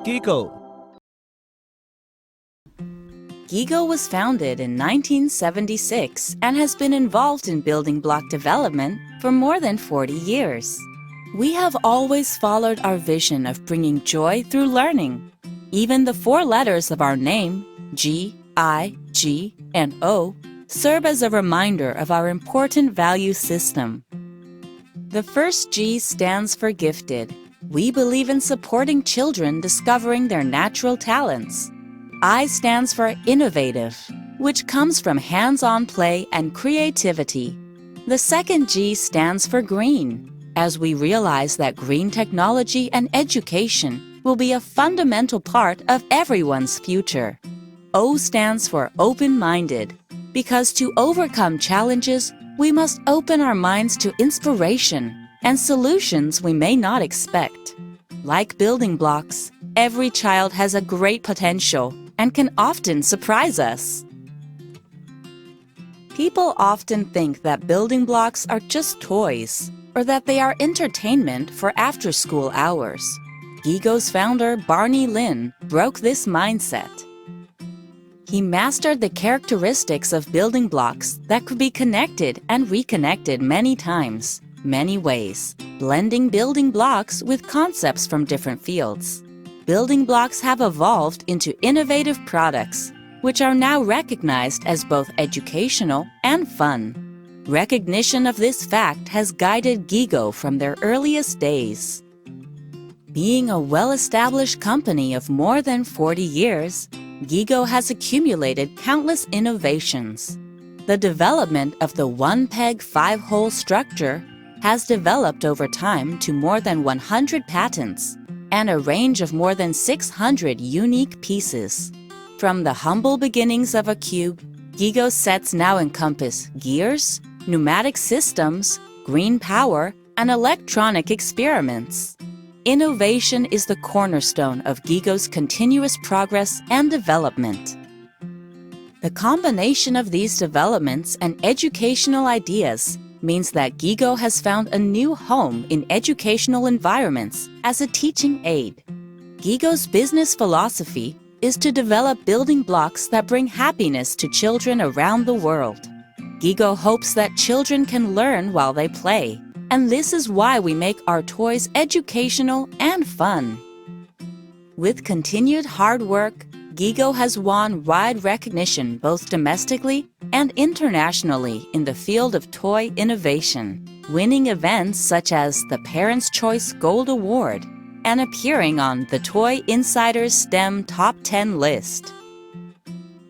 Gigo. Gigo was founded in 1976 and has been involved in building block development for more than 40 years. We have always followed our vision of bringing joy through learning. Even the 4 letters of our name, G, I, G, and O, serve as a reminder of our important value system. The first G stands for gifted. We believe in supporting children discovering their natural talents. I stands for innovative, which comes from hands-on play and creativity. The second G stands for green, as we realize that green technology and education will be a fundamental part of everyone's future. O stands for open-minded, because to overcome challenges, we must open our minds to inspiration and solutions we may not expect. Like building blocks, every child has a great potential and can often surprise us. People often think that building blocks are just toys or that they are entertainment for after-school hours. Gigo's founder, Barney Lin, broke this mindset. He mastered the characteristics of building blocks that could be connected and reconnected many times, many ways, blending building blocks with concepts from different fields. Building blocks have evolved into innovative products, which are now recognized as both educational and fun. Recognition of this fact has guided Gigo from their earliest days. Being a well-established company of more than 40 years, Gigo has accumulated countless innovations. The development of the one-peg, five-hole structure has developed over time to more than 100 patents and a range of more than 600 unique pieces. From the humble beginnings of a cube, Gigo sets now encompass gears, pneumatic systems, green power, and electronic experiments. Innovation is the cornerstone of Gigo's continuous progress and development. The combination of these developments and educational ideas means that Gigo has found a new home in educational environments as a teaching aid. Gigo's business philosophy is to develop building blocks that bring happiness to children around the world. Gigo hopes that children can learn while they play, and this is why we make our toys educational and fun. With continued hard work, Gigo has won wide recognition both domestically and internationally in the field of toy innovation, winning events such as the Parents' Choice Gold Award and appearing on the Toy Insider's STEM Top 10 list.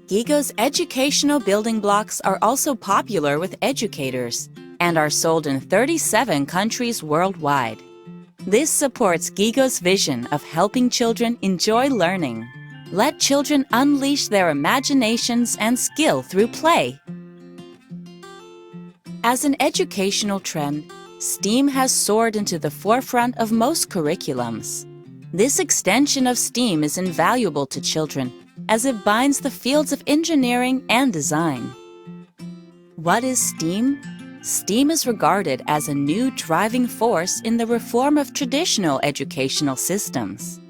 Gigo's educational building blocks are also popular with educators and are sold in 37 countries worldwide. This supports Gigo's vision of helping children enjoy learning. Let children unleash their imaginations and skill through play. As an educational trend, STEAM has soared into the forefront of most curriculums. This extension of STEAM is invaluable to children as it binds the fields of engineering and design. What is STEAM? STEAM is regarded as a new driving force in the reform of traditional educational systems.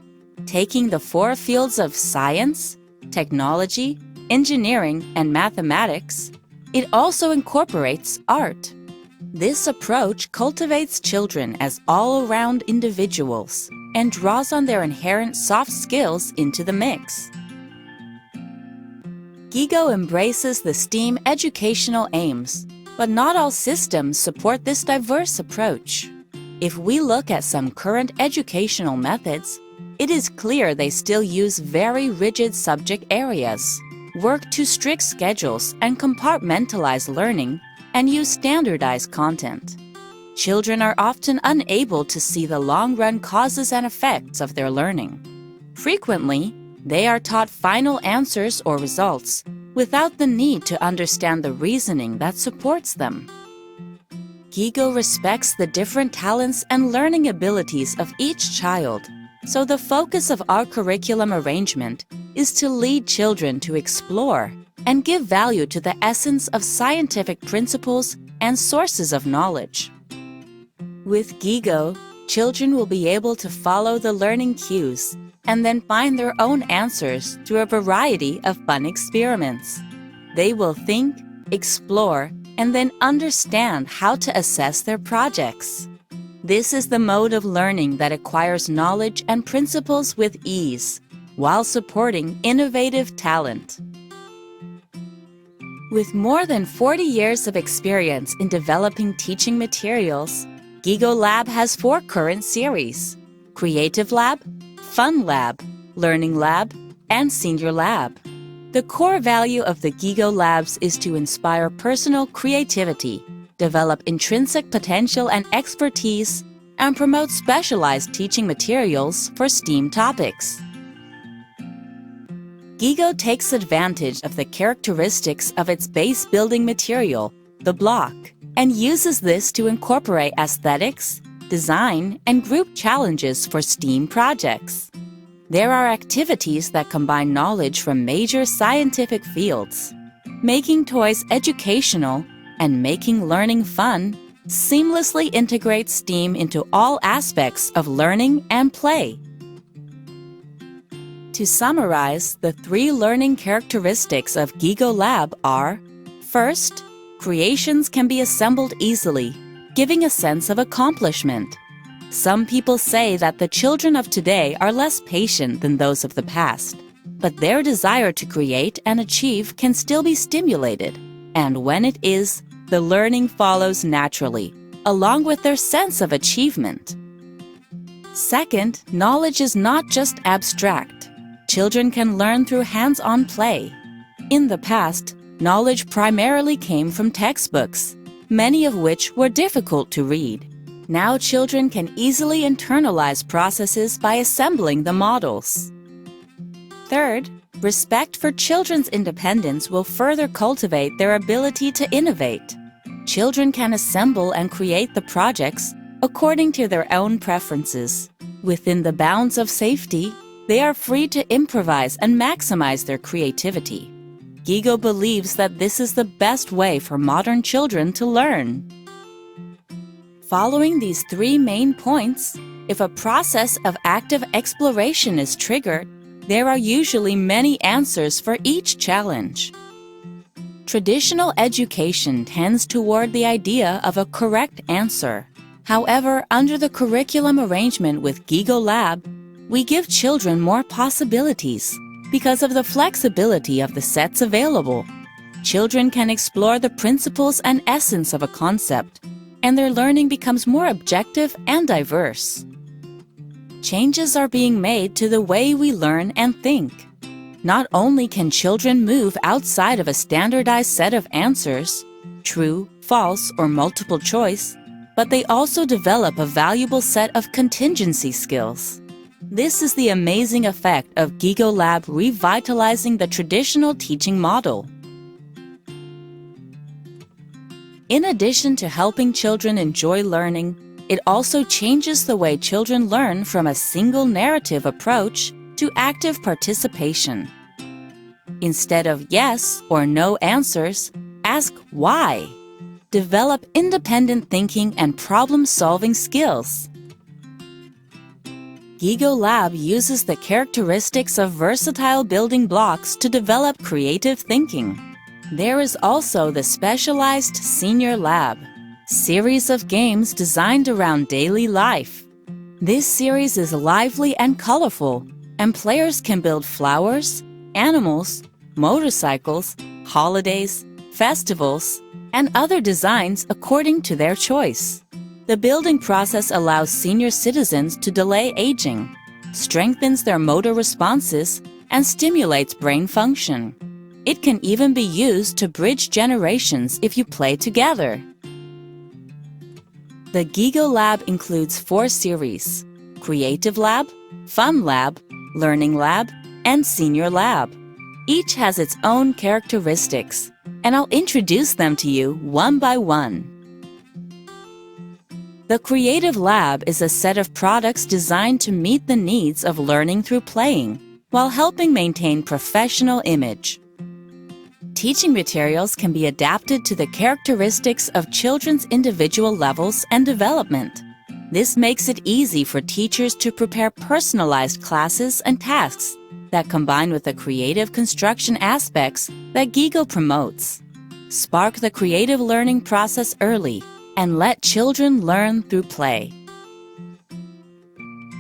Taking the 4 fields of science, technology, engineering, and mathematics, it also incorporates art. This approach cultivates children as all-around individuals and draws on their inherent soft skills into the mix. Gigo embraces the STEAM educational aims, but not all systems support this diverse approach. If we look at some current educational methods, it is clear they still use very rigid subject areas, work to strict schedules and compartmentalize learning, and use standardized content. Children are often unable to see the long-run causes and effects of their learning. Frequently, they are taught final answers or results without the need to understand the reasoning that supports them. Gigo respects the different talents and learning abilities of each child, so the focus of our curriculum arrangement is to lead children to explore and give value to the essence of scientific principles and sources of knowledge. With Gigo, children will be able to follow the learning cues, and then find their own answers through a variety of fun experiments. They will think, explore, and then understand how to assess their projects. This is the mode of learning that acquires knowledge and principles with ease, while supporting innovative talent. With more than 40 years of experience in developing teaching materials, Gigo Lab has 4 current series: Creative Lab, Fun Lab, Learning Lab, and Senior Lab. The core value of the Gigo Labs is to inspire personal creativity, develop intrinsic potential and expertise, and promote specialized teaching materials for STEAM topics. Gigo takes advantage of the characteristics of its base building material, the block, and uses this to incorporate aesthetics, design, and group challenges for STEAM projects. There are activities that combine knowledge from major scientific fields. Making toys educational and making learning fun seamlessly integrates STEAM into all aspects of learning and play. To summarize, the 3 learning characteristics of Gigo Lab are: first, creations can be assembled easily, giving a sense of accomplishment. Some people say that the children of today are less patient than those of the past, but their desire to create and achieve can still be stimulated, and when it is, the learning follows naturally, along with their sense of achievement. Second, knowledge is not just abstract. Children can learn through hands-on play. In the past, knowledge primarily came from textbooks, many of which were difficult to read. Now children can easily internalize processes by assembling the models. Third, respect for children's independence will further cultivate their ability to innovate. Children can assemble and create the projects according to their own preferences. Within the bounds of safety, they are free to improvise and maximize their creativity. Gigo believes that this is the best way for modern children to learn. Following these 3 main points, if a process of active exploration is triggered, there are usually many answers for each challenge. Traditional education tends toward the idea of a correct answer. However, under the curriculum arrangement with Gigo Lab, we give children more possibilities because of the flexibility of the sets available. Children can explore the principles and essence of a concept, and their learning becomes more objective and diverse. Changes are being made to the way we learn and think. Not only can children move outside of a standardized set of answers, true, false, or multiple choice, but they also develop a valuable set of contingency skills. This is the amazing effect of Gigo Lab revitalizing the traditional teaching model. In addition to helping children enjoy learning, it also changes the way children learn from a single narrative approach to active participation. Instead of yes or no answers, ask why. Develop independent thinking and problem-solving skills. Gigo Lab uses the characteristics of versatile building blocks to develop creative thinking. There is also the specialized Senior Lab, series of games designed around daily life. This series is lively and colorful, and players can build flowers, animals, motorcycles, holidays, festivals, and other designs according to their choice. The building process allows senior citizens to delay aging, strengthens their motor responses, and stimulates brain function. It can even be used to bridge generations if you play together. The Gigo Lab includes 4 series: Creative Lab, Fun Lab, Learning Lab, and Senior Lab. Each has its own characteristics, and I'll introduce them to you one by one. The Creative Lab is a set of products designed to meet the needs of learning through playing, while helping maintain professional image. Teaching materials can be adapted to the characteristics of children's individual levels and development. This makes it easy for teachers to prepare personalized classes and tasks that combine with the creative construction aspects that Gigo promotes. Spark the creative learning process early and let children learn through play.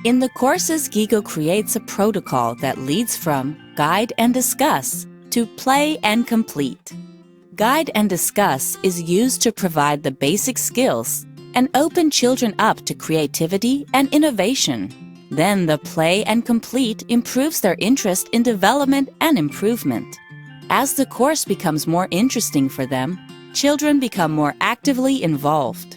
In the courses, Gigo creates a protocol that leads from guide and discuss to play and complete. Guide and discuss is used to provide the basic skills and open children up to creativity and innovation. Then the play and complete improves their interest in development and improvement. As the course becomes more interesting for them, children become more actively involved.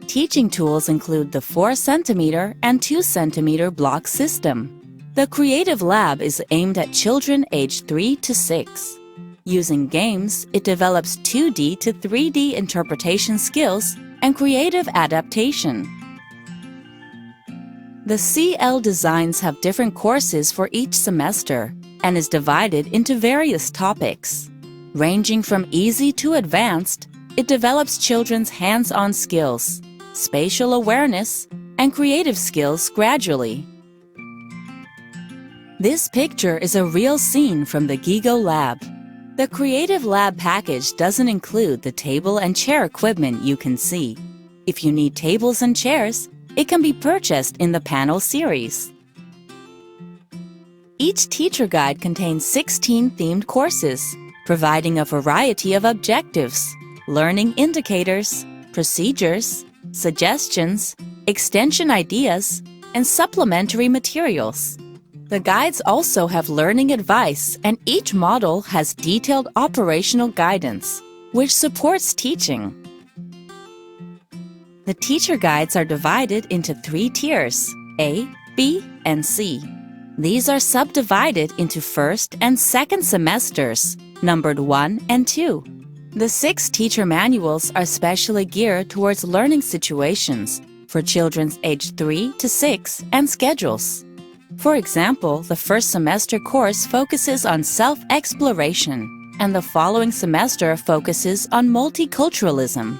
Teaching tools include the 4 cm and 2 cm block system. The Creative Lab is aimed at children aged 3 to 6. Using games, it develops 2D to 3D interpretation skills and creative adaptation. The CL designs have different courses for each semester and is divided into various topics. Ranging from easy to advanced, it develops children's hands-on skills, spatial awareness, and creative skills gradually. This picture is a real scene from the Gigo lab. The Creative Lab package doesn't include the table and chair equipment you can see. If you need tables and chairs, it can be purchased in the panel series. Each teacher guide contains 16 themed courses, providing a variety of objectives, learning indicators, procedures, suggestions, extension ideas, and supplementary materials. The guides also have learning advice, and each model has detailed operational guidance, which supports teaching. The teacher guides are divided into 3 tiers, A, B, and C. These are subdivided into first and second semesters, numbered 1 and 2. The 6 teacher manuals are specially geared towards learning situations for children aged 3 to 6 and schedules. For example, the first semester course focuses on self-exploration, and the following semester focuses on multiculturalism.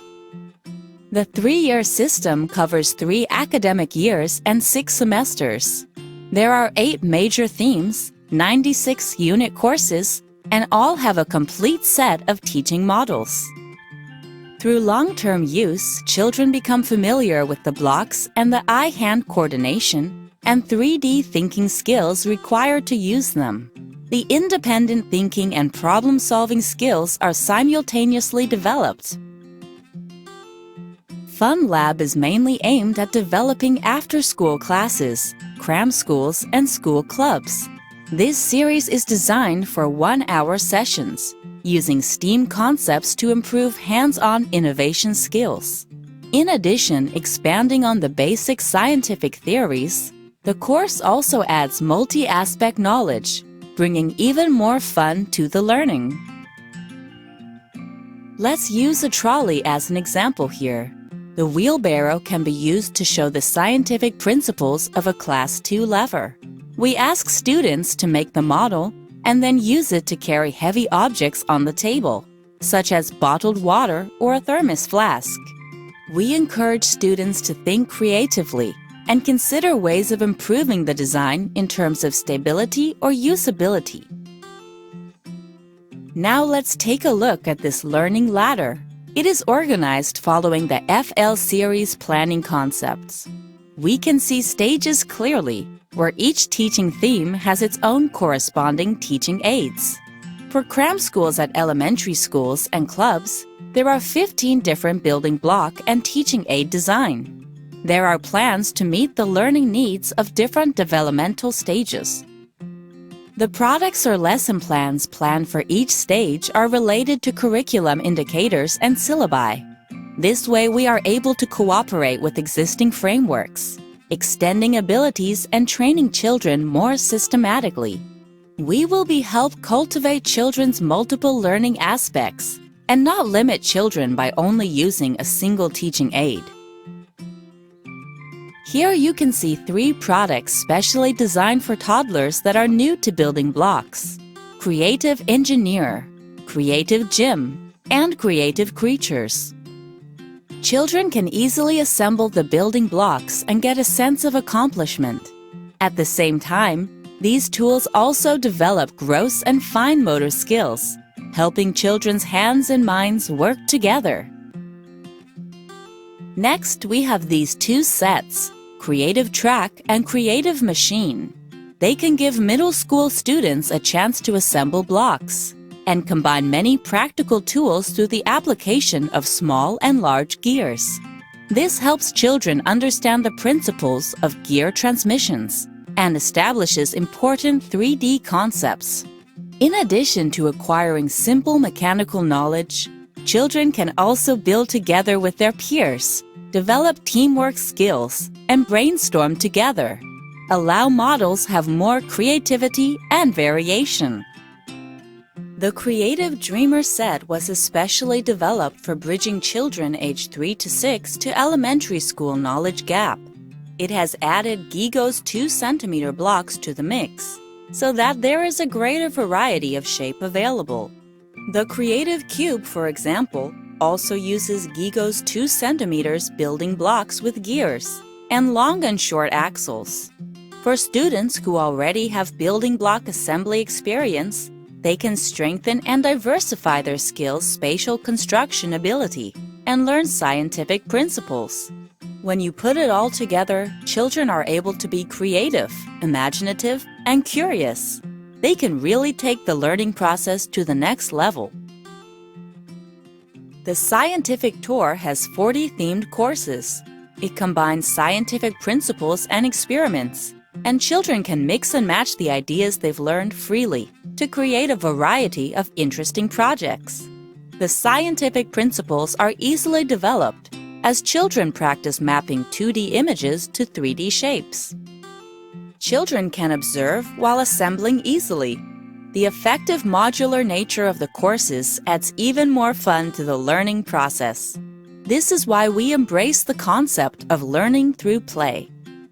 The 3-year system covers 3 academic years and 6 semesters. There are 8 major themes, 96 unit courses, and all have a complete set of teaching models. Through long-term use, children become familiar with the blocks and the eye-hand coordination and 3D thinking skills required to use them. The independent thinking and problem-solving skills are simultaneously developed. Fun Lab is mainly aimed at developing after-school classes, cram schools, and school clubs. This series is designed for 1-hour sessions, using STEAM concepts to improve hands-on innovation skills. In addition, expanding on the basic scientific theories, the course also adds multi-aspect knowledge, bringing even more fun to the learning. Let's use a trolley as an example here. The wheelbarrow can be used to show the scientific principles of a Class 2 lever. We ask students to make the model and then use it to carry heavy objects on the table, such as bottled water or a thermos flask. We encourage students to think creatively and consider ways of improving the design in terms of stability or usability. Now let's take a look at this learning ladder. It is organized following the FL series planning concepts. We can see stages clearly, where each teaching theme has its own corresponding teaching aids. For cram schools at elementary schools and clubs, there are 15 different building block and teaching aid design. There are plans to meet the learning needs of different developmental stages. The products or lesson plans planned for each stage are related to curriculum indicators and syllabi. This way we are able to cooperate with existing frameworks, extending abilities and training children more systematically. We will help cultivate children's multiple learning aspects and not limit children by only using a single teaching aid. Here you can see 3 products specially designed for toddlers that are new to building blocks: Creative Engineer, Creative Gym, and Creative Creatures. Children can easily assemble the building blocks and get a sense of accomplishment. At the same time, these tools also develop gross and fine motor skills, helping children's hands and minds work together. Next, we have these two sets, Creative Track and Creative Machine. They can give middle school students a chance to assemble blocks and combine many practical tools through the application of small and large gears. This helps children understand the principles of gear transmissions and establishes important 3D concepts. In addition to acquiring simple mechanical knowledge, children can also build together with their peers, develop teamwork skills, and brainstorm together. Allow models have more creativity and variation. The Creative Dreamer set was especially developed for bridging children aged 3 to 6 to elementary school knowledge gap. It has added Gigo's 2-centimeter blocks to the mix, so that there is a greater variety of shape available. The Creative Cube, for example, also uses Gigo's 2 centimeters building blocks with gears and long and short axles. For students who already have building block assembly experience, they can strengthen and diversify their skills' spatial construction ability and learn scientific principles. When you put it all together, children are able to be creative, imaginative, and curious. They can really take the learning process to the next level. The Scientific Tour has 40 themed courses. It combines scientific principles and experiments, and children can mix and match the ideas they've learned freely to create a variety of interesting projects. The scientific principles are easily developed as children practice mapping 2D images to 3D shapes. Children can observe while assembling easily. The effective modular nature of the courses adds even more fun to the learning process. This is why we embrace the concept of learning through play.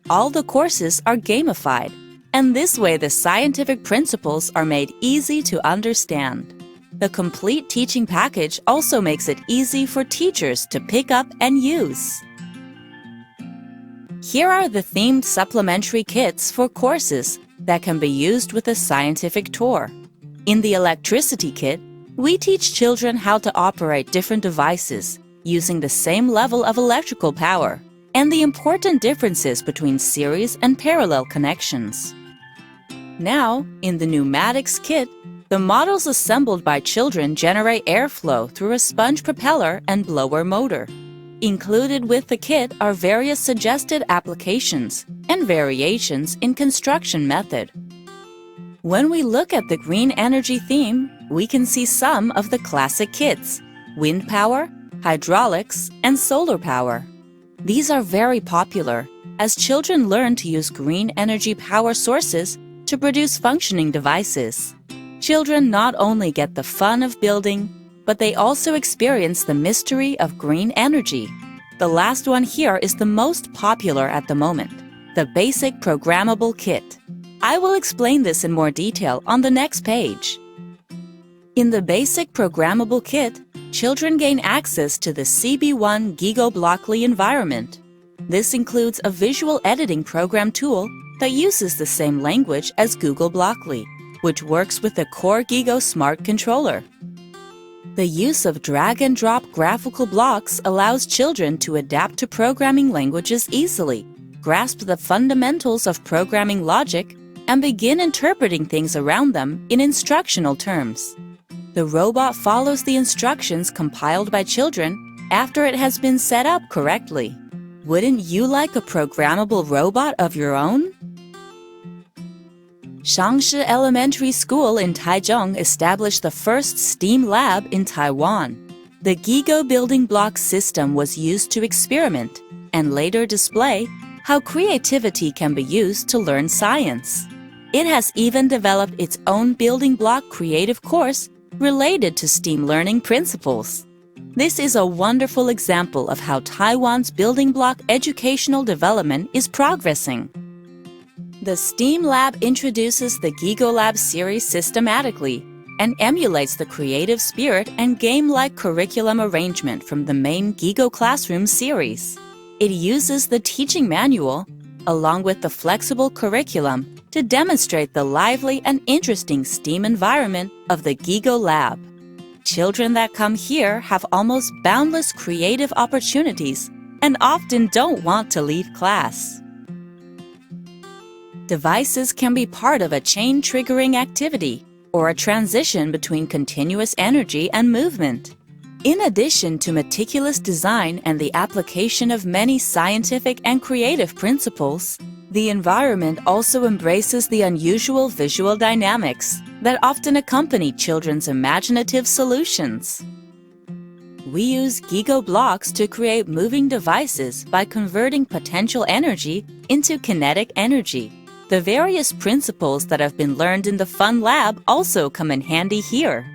All the courses are gamified, and this way the scientific principles are made easy to understand. The complete teaching package also makes it easy for teachers to pick up and use. Here are the themed supplementary kits for courses that can be used with a scientific tour. In the electricity kit, we teach children how to operate different devices using the same level of electrical power and the important differences between series and parallel connections. Now, in the Pneumatics kit, the models assembled by children generate airflow through a sponge propeller and blower motor. Included with the kit are various suggested applications and variations in construction method. When we look at the green energy theme, we can see some of the classic kits: wind power, hydraulics, and solar power. These are very popular as children learn to use green energy power sources to produce functioning devices. Children not only get the fun of building, but they also experience the mystery of green energy. The last one here is the most popular at the moment, the Basic Programmable Kit. I will explain this in more detail on the next page. In the Basic Programmable Kit, children gain access to the CB1 Gigo Blockly environment. This includes a visual editing program tool that uses the same language as Google Blockly, which works with the core Gigo Smart Controller. The use of drag-and-drop graphical blocks allows children to adapt to programming languages easily, grasp the fundamentals of programming logic, and begin interpreting things around them in instructional terms. The robot follows the instructions compiled by children after it has been set up correctly. Wouldn't you like a programmable robot of your own? Shangshi Elementary School in Taichung established the first STEAM lab in Taiwan. The Gigo building block system was used to experiment and later display how creativity can be used to learn science. It has even developed its own building block creative course related to STEAM learning principles. This is a wonderful example of how Taiwan's building block educational development is progressing. The STEAM Lab introduces the Gigo Lab series systematically, and emulates the creative spirit and game-like curriculum arrangement from the main Gigo Classroom series. It uses the teaching manual, along with the flexible curriculum, to demonstrate the lively and interesting STEAM environment of the Gigo Lab. Children that come here have almost boundless creative opportunities and often don't want to leave class. Devices can be part of a chain-triggering activity or a transition between continuous energy and movement. In addition to meticulous design and the application of many scientific and creative principles, the environment also embraces the unusual visual dynamics that often accompany children's imaginative solutions. We use Gigo blocks to create moving devices by converting potential energy into kinetic energy. The various principles that have been learned in the Fun Lab also come in handy here.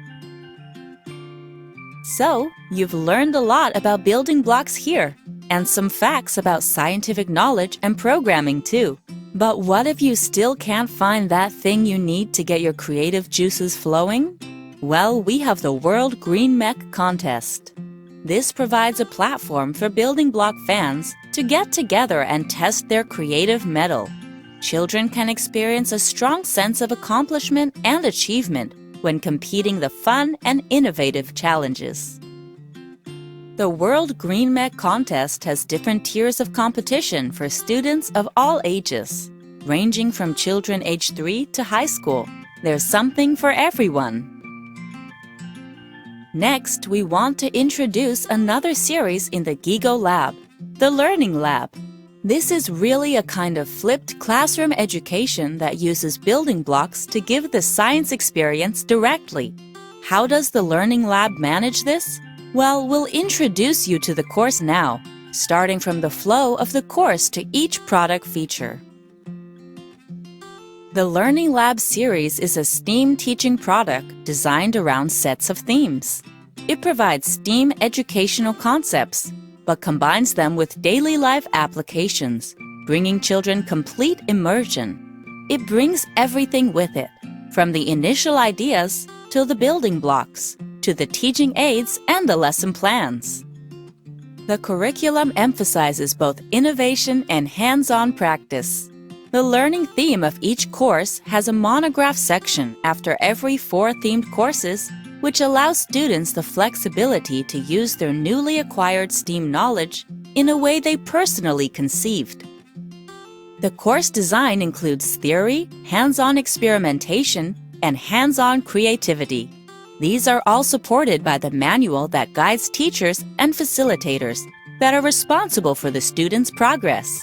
So, you've learned a lot about building blocks here, and some facts about scientific knowledge and programming too. But what if you still can't find that thing you need to get your creative juices flowing? Well, we have the World Green Mech Contest. This provides a platform for building block fans to get together and test their creative mettle. Children can experience a strong sense of accomplishment and achievement when competing the fun and innovative challenges. The World Green Mech Contest has different tiers of competition for students of all ages, ranging from children age 3 to high school. There's something for everyone. Next, we want to introduce another series in the Gigo Lab, the Learning Lab. This is really a kind of flipped classroom education that uses building blocks to give the science experience directly. How does the Learning Lab manage this? Well, we'll introduce you to the course now, starting from the flow of the course to each product feature. The Learning Lab series is a STEAM teaching product designed around sets of themes. It provides STEAM educational concepts, but combines them with daily life applications, bringing children complete immersion. It brings everything with it, from the initial ideas to the building blocks, to the teaching aids and the lesson plans. The curriculum emphasizes both innovation and hands-on practice. The learning theme of each course has a monograph section after every 4 themed courses, which allows students the flexibility to use their newly acquired STEAM knowledge in a way they personally conceived. The course design includes theory, hands-on experimentation, and hands-on creativity. These are all supported by the manual that guides teachers and facilitators that are responsible for the students' progress.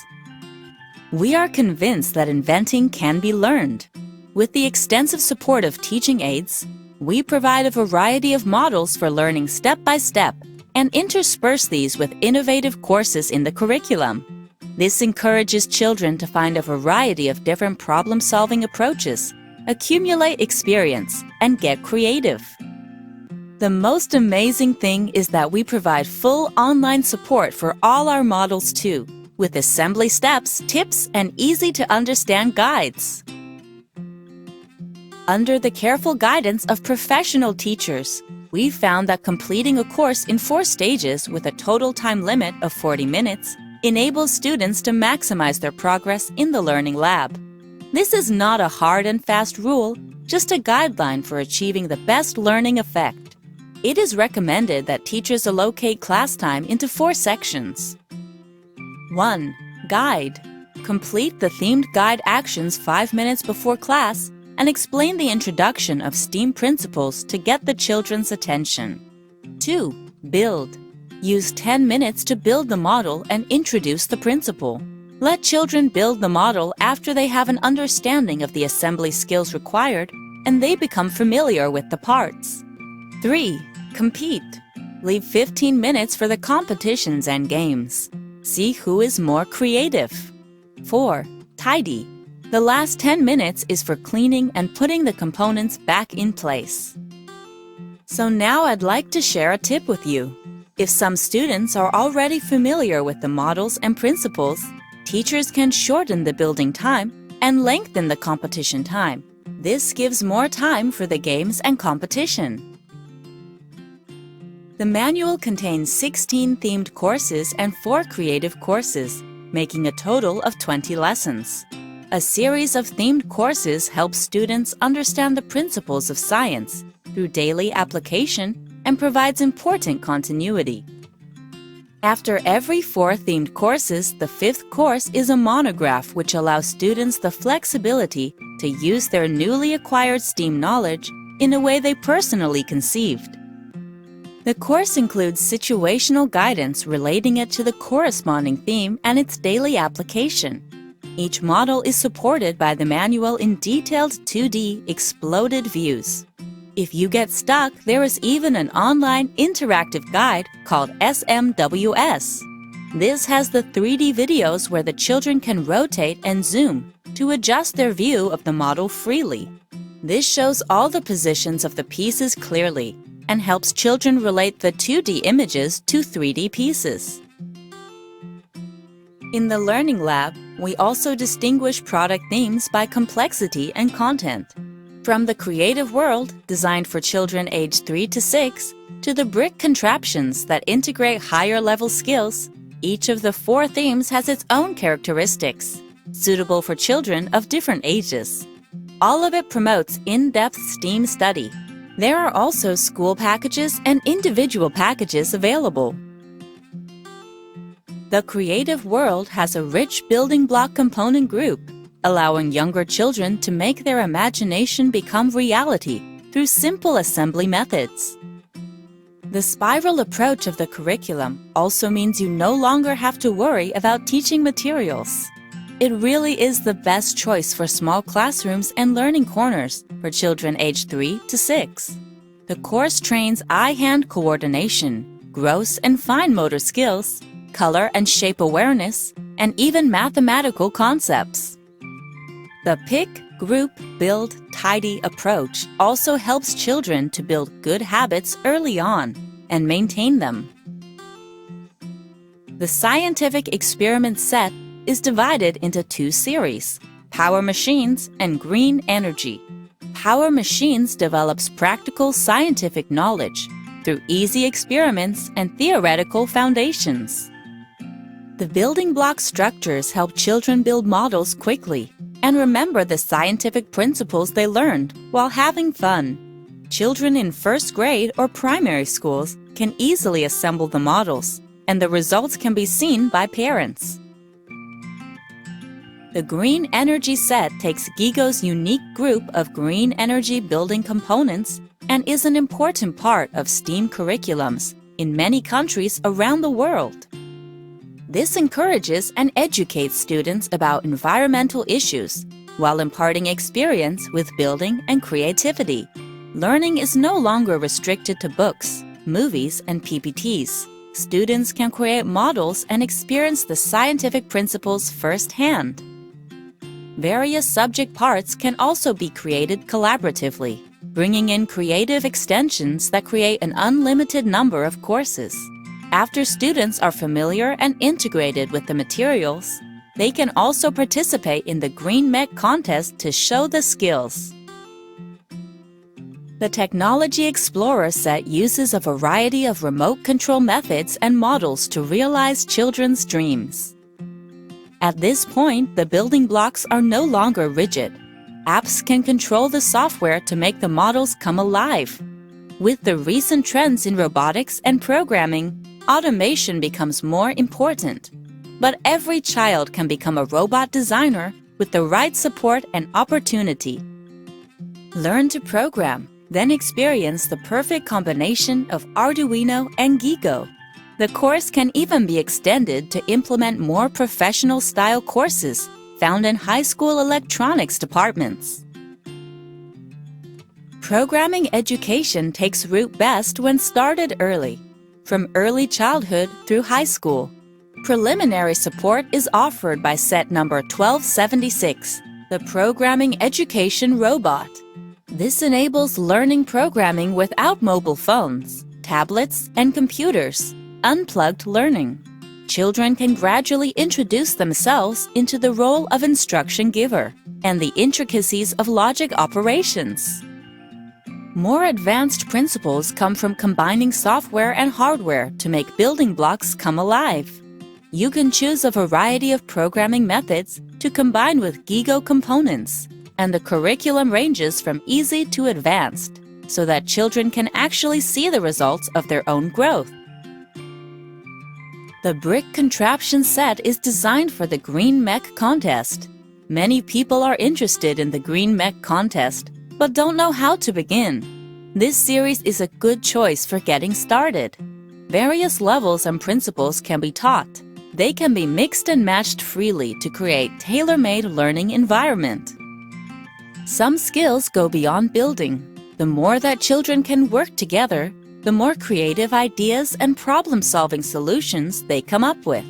We are convinced that inventing can be learned. With the extensive support of teaching aids, we provide a variety of models for learning step by step and intersperse these with innovative courses in the curriculum. This encourages children to find a variety of different problem-solving approaches, accumulate experience, and get creative. The most amazing thing is that we provide full online support for all our models too, with assembly steps, tips, and easy-to-understand guides. Under the careful guidance of professional teachers, we found that completing a course in 4 stages with a total time limit of 40 minutes enables students to maximize their progress in the Learning Lab. This is not a hard and fast rule, just a guideline for achieving the best learning effect. It is recommended that teachers allocate class time into 4 sections. 1. Guide. Complete the themed guide actions 5 minutes before class and explain the introduction of STEAM principles to get the children's attention. 2. Build. Use 10 minutes to build the model and introduce the principle. Let children build the model after they have an understanding of the assembly skills required and they become familiar with the parts. 3. Compete. Leave 15 minutes for the competitions and games. See who is more creative. 4. Tidy. The last 10 minutes is for cleaning and putting the components back in place. So now I'd like to share a tip with you. If some students are already familiar with the models and principles, teachers can shorten the building time and lengthen the competition time. This gives more time for the games and competition. The manual contains 16 themed courses and 4 creative courses, making a total of 20 lessons. A series of themed courses helps students understand the principles of science through daily application and provides important continuity. After every 4 themed courses, the 5th course is a monograph which allows students the flexibility to use their newly acquired STEAM knowledge in a way they personally conceived. The course includes situational guidance relating it to the corresponding theme and its daily application. Each model is supported by the manual in detailed 2D exploded views. If you get stuck, there is even an online interactive guide called SMWS. This has the 3D videos where the children can rotate and zoom to adjust their view of the model freely. This shows all the positions of the pieces clearly and helps children relate the 2D images to 3D pieces. In the Learning Lab, we also distinguish product themes by complexity and content. From the creative world, designed for children aged 3 to 6, to the brick contraptions that integrate higher-level skills, each of the 4 themes has its own characteristics, suitable for children of different ages. All of it promotes in-depth STEAM study. There are also school packages and individual packages available. The creative world has a rich building block component group, allowing younger children to make their imagination become reality through simple assembly methods. The spiral approach of the curriculum also means you no longer have to worry about teaching materials. It really is the best choice for small classrooms and learning corners for children aged 3 to 6. The course trains eye-hand coordination, gross and fine motor skills, color and shape awareness, and even mathematical concepts. The Pick, Group, Build, Tidy approach also helps children to build good habits early on and maintain them. The scientific experiment set is divided into 2 series, Power Machines and Green Energy. Power Machines develops practical scientific knowledge through easy experiments and theoretical foundations. The building block structures help children build models quickly and remember the scientific principles they learned while having fun. Children in first grade or primary schools can easily assemble the models, and the results can be seen by parents. The Green Energy set takes Gigo's unique group of green energy building components and is an important part of STEAM curriculums in many countries around the world. This encourages and educates students about environmental issues while imparting experience with building and creativity. Learning is no longer restricted to books, movies, and PPTs. Students can create models and experience the scientific principles firsthand. Various subject parts can also be created collaboratively, bringing in creative extensions that create an unlimited number of courses. After students are familiar and integrated with the materials, they can also participate in the Green Mech contest to show the skills. The Technology Explorer set uses a variety of remote control methods and models to realize children's dreams. At this point, the building blocks are no longer rigid. Apps can control the software to make the models come alive. With the recent trends in robotics and programming, automation becomes more important. But every child can become a robot designer with the right support and opportunity. Learn to program, then experience the perfect combination of Arduino and Gigo. The course can even be extended to implement more professional-style courses found in high school electronics departments. Programming education takes root best when started early, from early childhood through high school. Preliminary support is offered by set number 1276, the Programming Education Robot. This enables learning programming without mobile phones, tablets, and computers. Unplugged learning. Children can gradually introduce themselves into the role of instruction giver and the intricacies of logic operations. More advanced principles come from combining software and hardware to make building blocks come alive. You can choose a variety of programming methods to combine with Gigo components, and the curriculum ranges from easy to advanced, so that children can actually see the results of their own growth. The brick contraption set is designed for the Green Mech contest. Many people are interested in the Green Mech contest, but don't know how to begin. This series is a good choice for getting started. Various levels and principles can be taught. They can be mixed and matched freely to create tailor-made learning environment. Some skills go beyond building. The more that children can work together, the more creative ideas and problem-solving solutions they come up with.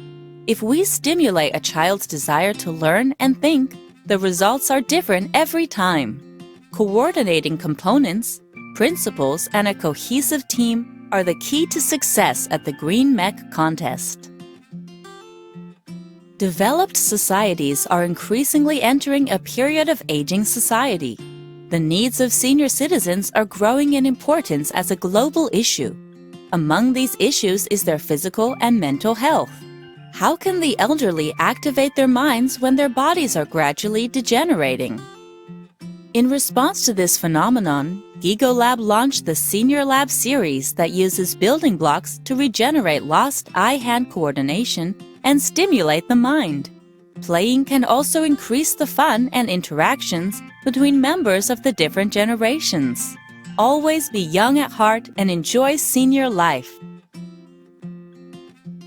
If we stimulate a child's desire to learn and think, the results are different every time. Coordinating components, principles, and a cohesive team are the key to success at the Green Mech contest. Developed societies are increasingly entering a period of aging society. The needs of senior citizens are growing in importance as a global issue. Among these issues is their physical and mental health. How can the elderly activate their minds when their bodies are gradually degenerating? In response to this phenomenon, Gigo Lab launched the Senior Lab series that uses building blocks to regenerate lost eye-hand coordination and stimulate the mind. Playing can also increase the fun and interactions between members of the different generations. Always be young at heart and enjoy senior life.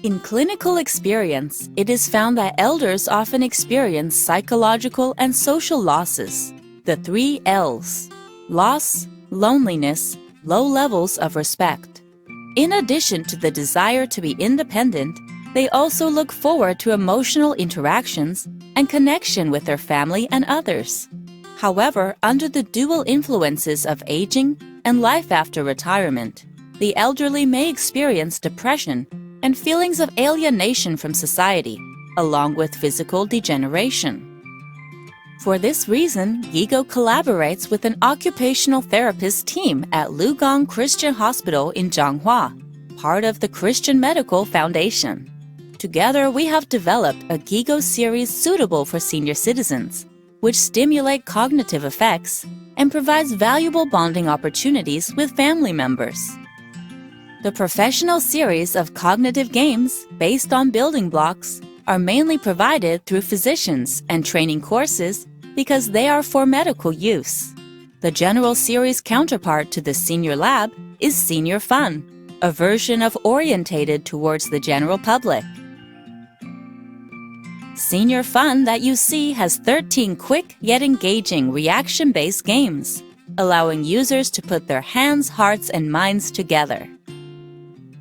In clinical experience, it is found that elders often experience psychological and social losses, the 3 L's: loss, loneliness, low levels of respect. In addition to the desire to be independent, they also look forward to emotional interactions and connection with their family and others. However, under the dual influences of aging and life after retirement, the elderly may experience depression and feelings of alienation from society, along with physical degeneration. For this reason, Gigo collaborates with an occupational therapist team at Lugong Christian Hospital in Zhanghua, part of the Christian Medical Foundation. Together, we have developed a Gigo series suitable for senior citizens, which stimulate cognitive effects and provides valuable bonding opportunities with family members. The professional series of cognitive games based on building blocks are mainly provided through physicians and training courses because they are for medical use. The general series counterpart to the Senior Lab is Senior Fun, a version of orientated towards the general public. Senior Fun that you see has 13 quick yet engaging reaction-based games, allowing users to put their hands, hearts, and minds together.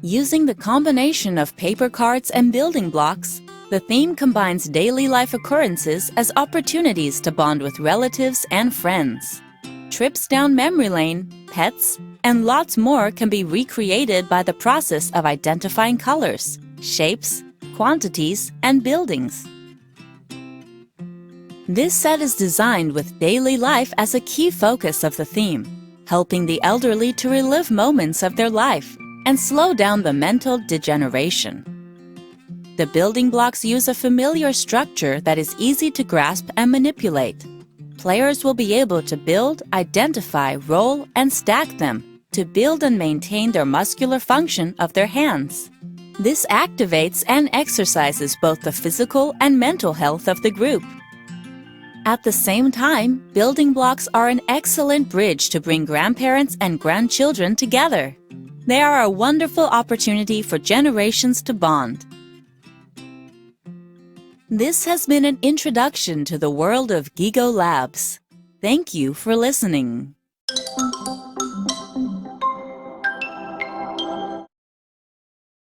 Using the combination of paper cards and building blocks, the theme combines daily life occurrences as opportunities to bond with relatives and friends. Trips down memory lane, pets, and lots more can be recreated by the process of identifying colors, shapes, quantities, and buildings. This set is designed with daily life as a key focus of the theme, helping the elderly to relive moments of their life and slow down the mental degeneration. The building blocks use a familiar structure that is easy to grasp and manipulate. Players will be able to build, identify, roll, and stack them to build and maintain their muscular function of their hands. This activates and exercises both the physical and mental health of the group. At the same time, building blocks are an excellent bridge to bring grandparents and grandchildren together. They are a wonderful opportunity for generations to bond. This has been an introduction to the world of Gigo Labs. Thank you for listening.